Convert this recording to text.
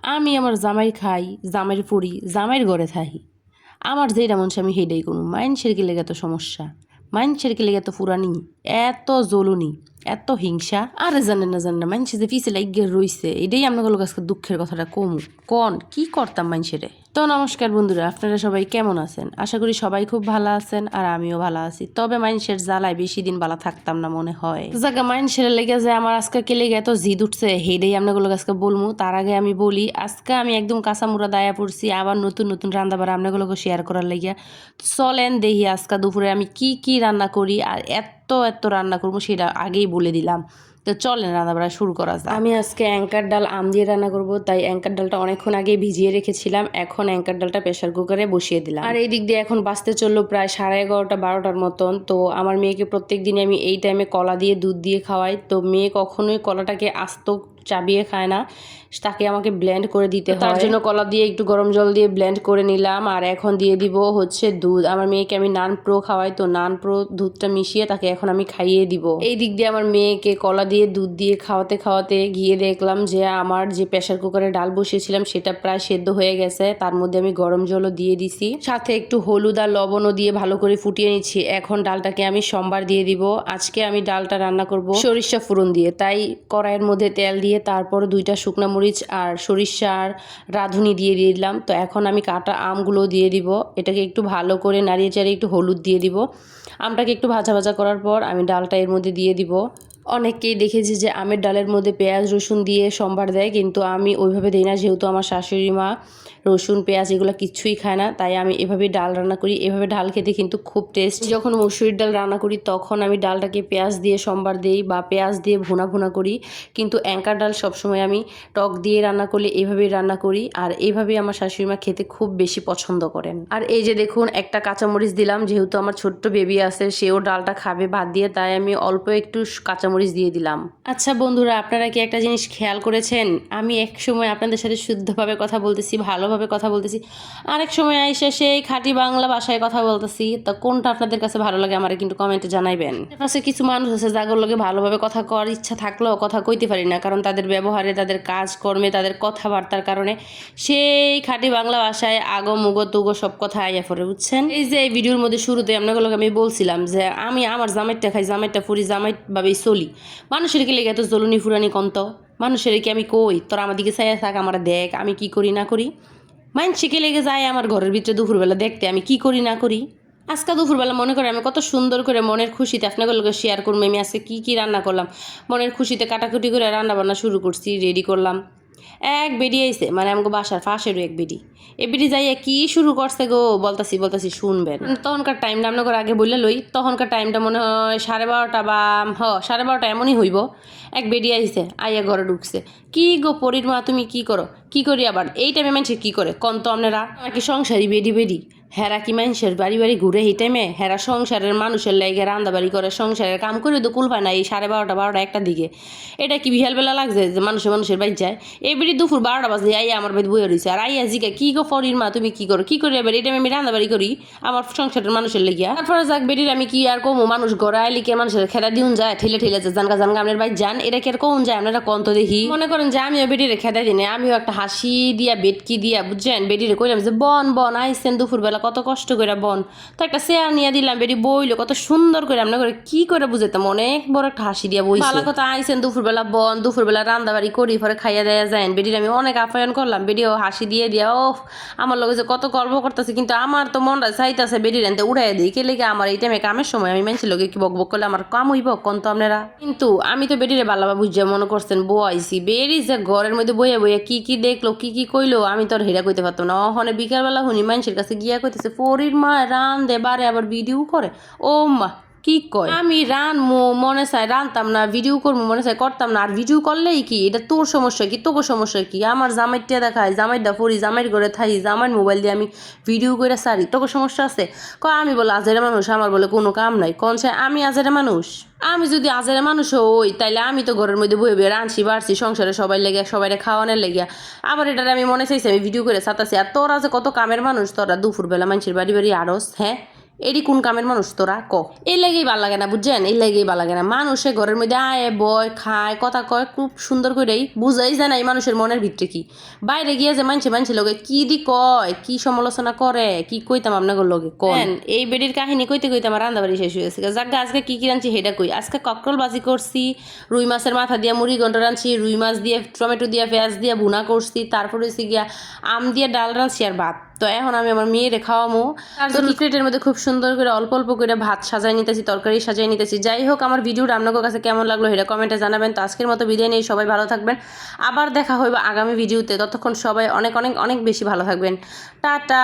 আমি আমার জামাই খাই, জামাইর পড়ি, জামাইর ঘরে থাকি। আমার যেটা মন চায় আমি সেইটাই করুম। মাইনষের কি লেগে এত সমস্যা? মাইনষের কি লেগে এত ফুরানি? এত জ্বলুনি, এত হিংসা? আরে জানেন না মাইনষে যে পিছে লাগিয়ে রইছে, এটাই আপনাদের কাছে দুঃখের কথাটা কমু। কন কি করতাম মাইনষেরে? তো নমস্কার বন্ধুরা, আপনারা সবাই কেমন আছেন? আশা করি সবাই খুব ভালো আছেন আর আমিও ভালো আছি। তবে মাইনষের জ্বালায় বেশি দিন ভালো থাকতাম না মনে হয়। জায়গা মাইনষের লেগে যে আমার আজকে কে লেগে এত জিদ উঠছে হেডেই আপনাদের কাছে বলবো। তার আগে আমি বলি, আজকে আমি একদম কাঁচামুড়া দায়া পড়ছি আবার নতুন নতুন রান্না বাড়া আপনাগুলোকে শেয়ার করার লাগিয়া। চলেন দেখি আজকে দুপুরে আমি কি কি রান্না করি আর এত রান্না করবো সেটা আগেই বলে দিলাম। তো চলেন রান্না বাড়া শুরু করা যায়। আমি আজকে অ্যাঙ্কার ডাল আম দিয়ে রান্না করব, তাই অ্যাঙ্কার ডালটা অনেকক্ষণ আগে ভিজিয়ে রেখেছিলাম। এখন অ্যাঙ্কার ডালটা প্রেশার কুকারে বসিয়ে দিলাম। আর এই দিক দিয়ে এখন বাজতে চললো প্রায় 11:30 12টার মতন। তো আমার মেয়েকে প্রত্যেক দিনে আমি এই টাইমে কলা দিয়ে দুধ দিয়ে খাওয়াই। তো মেয়ে কখনোই কলাটাকে আস্ত চাবিয়ে খায় না, তাকে আমাকে ব্লেন্ড করে দিতে হয়। তার জন্য কলা দিয়ে একটু গরম জল দিয়ে ব্লেন্ড করে নিলাম। আর এখন দিয়ে দিব হচ্ছে দুধ। আমার মেয়েকে আমি নান প্রো খাওয়াই, তো নান প্রো দুধটা মিশিয়ে তাকে এখন আমি খাইয়ে দিব। এই দিক দিয়ে আমার মেয়েকে কলা দিয়ে দুধ দিয়ে খাওয়াতে খাওয়াতে গিয়ে দেখলাম যে আমার যে প্রেশার কুকারে ডাল বসিয়েছিলাম সেটা প্রায় সেদ্ধ হয়ে গেছে। তার মধ্যে আমি গরম জলও দিয়ে দিছি, সাথে একটু হলুদ আর লবণও দিয়ে ভালো করে ফুটিয়ে নিচ্ছি। এখন ডালটাকে আমি সোমবার দিয়ে দিব। আজকে আমি ডালটা রান্না করব সরিষা ফোড়ন দিয়ে, তাই কড়াইয়ের মধ্যে তেল দিয়ে তারপর 2টা শুকনো মরিচ আর সরিষা আর রাঁধুনি দিয়ে দিলাম। তো এখন আমি কাটা আমগুলো দিয়ে দিব। এটাকে একটু ভালো করে নাড়িয়ে চাড়িয়ে একটু হলুদ দিয়ে দিব। আমটাকে একটু ভাজা ভাজা করার পর আমি ডালটা এর মধ্যে দিয়ে দিব। অনেককেই দেখেছি যে আমের ডালের মধ্যে পেঁয়াজ রসুন দিয়ে সম্বার দেয়, কিন্তু আমি ওইভাবে দিই না। যেহেতু আমার শাশুড়ি মা রসুন পেঁয়াজ এগুলো কিচ্ছুই খায় না, তাই আমি এভাবে ডাল রান্না করি। এভাবে ডাল খেতে কিন্তু খুব টেস্ট। যখন মসুরির ডাল রান্না করি তখন আমি ডালটাকে পেঁয়াজ দিয়ে সম্বার দিই বা পেঁয়াজ দিয়ে ভুনা করি, কিন্তু অ্যাঙ্কার ডাল সবসময় আমি টক দিয়ে রান্না করলে এভাবেই রান্না করি। আর এইভাবেই আমার শাশুড়ি মা খেতে খুব বেশি পছন্দ করেন। আর এই যে দেখুন, একটা কাঁচামরিচ দিলাম, যেহেতু আমার ছোট্ট বেবি আছে সেও ডালটা খাবে ভাত দিয়ে, তাই আমি অল্প একটু কাঁচামরিচ দিয়ে দিলাম। আচ্ছা বন্ধুরা, আপনারা কি একটা জিনিস খেয়াল করেছেন? আমি এক সময় আপনাদের সাথে শুদ্ধভাবে কথা বলতেছি, ভালোভাবে কথা বলতেছি, আরেক সময় আইসা সেই খাঁটি বাংলা ভাষায় কথা বলতেছি। তো কোনটা আপনাদের কাছে ভালো লাগে আমার কিন্তু কমেন্টে জানাইবেন। পাশে কিছু মানুষ আছে যাদের লগে ভালোভাবে কথা করার ইচ্ছা থাকলেও কথা কইতে পারি না, কারণ তাদের ব্যবহারে, তাদের কাজকর্মে, তাদের কথাবার্তার কারণে সেই খাঁটি বাংলা ভাষায় আগো মুগো তুগো সব কথা আইয়া পড়ে, বুঝছেন? এই যে এই ভিডিওর মধ্যে শুরুতে আপনাগুলোকে আমি বলছিলাম যে আমি আমার জামাইটা খাই, জামাইটা ফুরি, জামাই ভাবেই চলি। মানুষের কি লেগে এত জ্বলুনি ফুরানি কন্ত? মানুষের কি আমি কই তোর আমার দিকে চাইয়া থাক, আমার দেখ আমি কি করি না করি? মাইনষে কি লেগে যায় আমার ঘরের ভিতরে দুপুরবেলা দেখতে আমি কি করি না করি? আজকে দুপুরবেলা মনে করে আমি কত সুন্দর করে মনের খুশিতে আপনাগুলোকে শেয়ার করবো আমি আজকে কি রান্না করলাম। মনের খুশিতে কাটাকুটি করে রান্না বান্না শুরু করছি, রেডি করলাম। এক বেডি আইছে, মানে আমাকে বাসার ফাঁসেরও এক বেডি। এ বেডি যাইয়া কি শুরু করছে গো, বলতাছি শুনবেন। তখনকার টাইমটা আপনাকে আগে বললে লই, তখনকার টাইমটা মনে হয় 12:30 বা 12:30 এমনই হইব। এক বেডি আইছে, আইয়া ঘরে ঢুকছে। কি গো পরির মা, তুমি কি করো? কি করি আবার এই টাইমে মানুষে কি করে কন তো আপনারা? নাকি সংসারী বেডি হেরা কি মানুষের বাড়ি ঘুরে এই টাইমে? হেরা সংসারের মানুষের লেগে রান্না বাড়ি করে, সংসারের কাম করে তো কুল পায় না এই 12:30 12টা 1টার দিকে। এটা কি বিহাল বেলা লাগছে যে মানুষের বাড়ি যায়? এই বেডি দুপুর 12টা বাজে আইয়া আমার বাড়ি বইয়ে রয়েছে। আর আইয়া জিগা কি গো পরির মা, তুমি কি করো? কি করি এবার এই টাইমে আমি রান্না বাড়ি করি আমার সংসারের মানুষের লেগিয়া। তারপরে যাক বেডির আমি কি আর কমু, মানুষ ঘরে আইলে কি মানুষের খেলা দিউন যায়? ঠেলে যে জানগা আপনার বাড়ি যান, এটা কি আর কমন যায়? আপনারা কন্ত দেখি। মনে করেন যে আমিও বেডিরে খেদাই দিনে, আমিও একটা হাসি দিয়া বেটকি দিয়া, বুঝছেন, বেডিরে কইলাম যে বন আইসেন দুপুরবেলা কত কষ্ট করে বন, তো একটা চেয়ার নিয়ে দিলাম। বেডি বইলো কত সুন্দর করে, আপনার করে কি করে বুঝাইতাম, অনেক বড় একটা হাসি দিয়া বই ভালো কথা। আইসেন দুপুরবেলা দুপুরবেলা রান্না বাড়ি করি, পরে খাইয়া দেয়া যায়। বেডির আমি অনেক আপ্যায়ন করলাম, বেডিও হাসি দিয়ে দিয়া ও আমার লগে যে কত গল্প করতেছে, কিন্তু আমার তো মনটা চাইতেছে বেডির এনতে উড়াই দিই। কে লেগে আমার এই টাইমে কামের সময় আমি মানুষের লগে কি বক করলে আমার কাম হইব কোন তো আপনারা? কিন্তু আমি তো বেডিরে বালাবা বুঝে মনে করছেন বউ আইসি, বেরি যে ঘরের মধ্যে বইয়া কি দেখলো কি কইলো আমি তো আর হেরা কইতে পারতাম না। ওখানে বিকালবেলা শুনি মানুষের কাছে গিয়া কইতেছে পরির মা রান দে, বারে আবার ভিডিও করে। ও মা কি কয়, আমি রানমু মনে চাই রানতাম না, ভিডিও করবো মনে চাই করতাম না। আর ভিডিও করলেই কি এটা তোর সমস্যা কি, তোকে সমস্যা কি? আমার জামাইটা দেখায়, জামাইটা পড়ি, জামাইয়ের ঘরে থাই, জামাইয়ের মোবাইল দিয়ে আমি ভিডিও করে সারি, তোকে সমস্যা আছে? আমি বলে আজেরে মানুষ, আমার বলে কোনো কাম নাই। কোন সে আমি আজেরে মানুষ? আমি যদি আজেরে মানুষ হই তাইলে আমি তো ঘরের মধ্যে বয়ে রাঁধছি বাড়ছি সংসারে সবাই লেগে, সবাই খাওয়ানোর লেগে। আবার এটার আমি মনে চাইছি আমি ভিডিও করে সাতাছি। আর তোরা যে কত কামের মানুষ, তোরা দুপুরবেলা মানুষের বাড়ি আড়স, হ্যাঁ এডি কোন কামের মানুষ তোরা ক এই লাগেই ভাল লাগে না বুঝছেন এই লাগেই ভাল লাগে না মানুষে ঘরের মধ্যে আয় বয় খায় কথা কয় খুব সুন্দর করেই বুঝাই যায় না এই মানুষের মনের ভিতরে কি বাইরে গিয়ে যে মানছে লগে কি দি কয় কি সমালোচনা করে কি কইতাম আপনাদের লগে কেন এই বেডির কাহিনী কইতে কইতে আমার রান্দাবাড়ি শেষ হয়েছে যাক আজকে কি রাঁধছি সেটা কই আজকে ককরল বাজি করছি রুই মাছের মাথা দিয়া মুড়ি গন্ড রাঁধছি রুই মাছ দিয়ে টমেটো দিয়ে পেঁয়াজ দিয়ে ভুনা করছি তারপরে হচ্ছে গিয়া আম দিয়ে ডাল রাঁধছি আর ভাত তো এখন আমি আমার মেয়েরে খাওয়ামো আর জন্য প্লেটের মধ্যে খুব সুন্দর করে অল্প অল্প করে ভাত সাজাই নিতেছি তরকারি সাজাই নিতেছি যাই হোক আমার ভিডিওটা আপনাদের কাছে কেমন লাগলো সেটা কমেন্টে জানাবেন তো আজকের মতো বিদায় নেই সবাই ভালো থাকবেন আবার দেখা হইব আগামী ভিডিওতে ততক্ষণ সবাই অনেক অনেক অনেক বেশি ভালো থাকবেন টাটা।